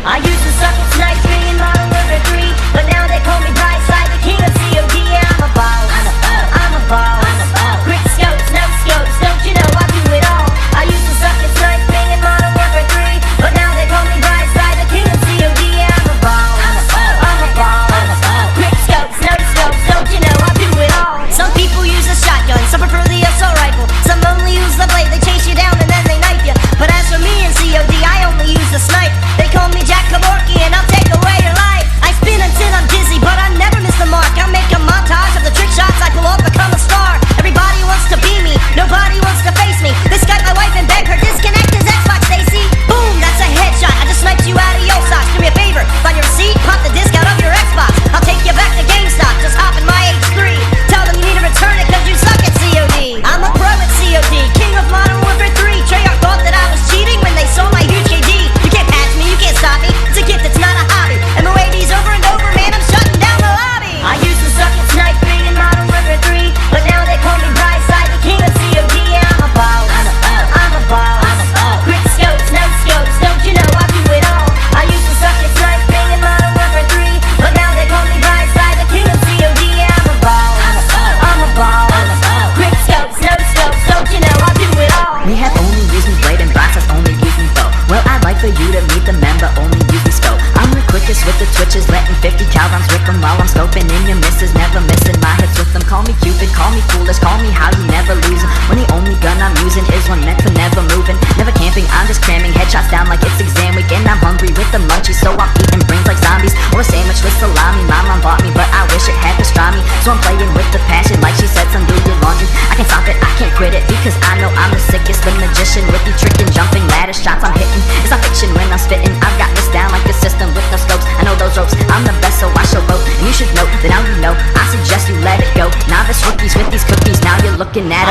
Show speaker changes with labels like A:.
A: I used to suck at Snipes, being Modern Warfare 3, but now they call me Brightside, the king of COD. Yeah, I'm a boss, I'm a boss. Quick scopes, no scopes, don't you know I do it all. I used to suck at Snipes, being Modern Warfare 3, but now they call me Brightside, the king of COD. Yeah, I'm a boss, I'm a boss. Quick scopes, no scopes, don't you know I do it all. Some people use a shotgun, some prefer the assault rifle, some only use the blade, they chase you down and then they knife you. But as for me in COD, I only use the snipe. They call me Jack Kaborki and I'll take away your life. I spin until I'm dizzy, but I never miss the mark. I'll make a montage of the trick shots I pull off, become a star. Everybody wants to be me, nobody wants to face me. They Skype my wife and beg her disconnect his Xbox, Stacy. Boom, that's a headshot, I just sniped you out of your socks. Do me a favor, find your receipt, pop the disc out of your Xbox. I'll take you back to GameStop, just hop in my H3. Tell them you need to return it cause you suck at COD. I'm a pro at COD, king of Modern Warfare 3. Treyarch thought that I was cheating when they saw my huge KD. You can't patch me, you can't stop me, it's a gift, it's not a hobby. MOAD's over and over, man, I'm shutting down the lobby. I used to suck at sniping in Modern Warfare 3, but now they call me Brightside, the king of COD. Yeah, I'm a boss, I'm a boss. Quick scopes, no scopes, don't you know I do it all. I used to suck at sniping in Modern Warfare 3, but now they call me Brightside, the king of COD. Yeah, I'm a boss, I'm a boss. Quick scopes, no scopes, don't you know I do it all.
B: We have only used me blade and Brightside only used me bow. Well, I'd like for you to meet the member, only use me scope. I'm the quickest with the twitches, letting 50 cal rounds rip them while I'm scoping in your misses, never missing my hits with them. Call me Cupid, call me foolish, call me how you never losing. When the only gun I'm using is one meant for never moving. Never camping, I'm just cramming headshots down like it's exam week. And I'm hungry with the munchies, so I'm eating brains like zombies. Or a sandwich with salami, my mom bought me, but I wish it had pastrami. So I'm playing with the passion, like she said, son, do your laundry. I can't stop it, I can't quit it, because I know I'm the sickest. The magician with the tricking, jumping, ladder shots I'm hitting. It's not fiction when I'm spitting, I've got this down like a system with no scopes. I know those ropes, I'm the best, so I shall vote. And you should know that now you know, I suggest you let it go. Novice rookies with these cookies, now you're looking at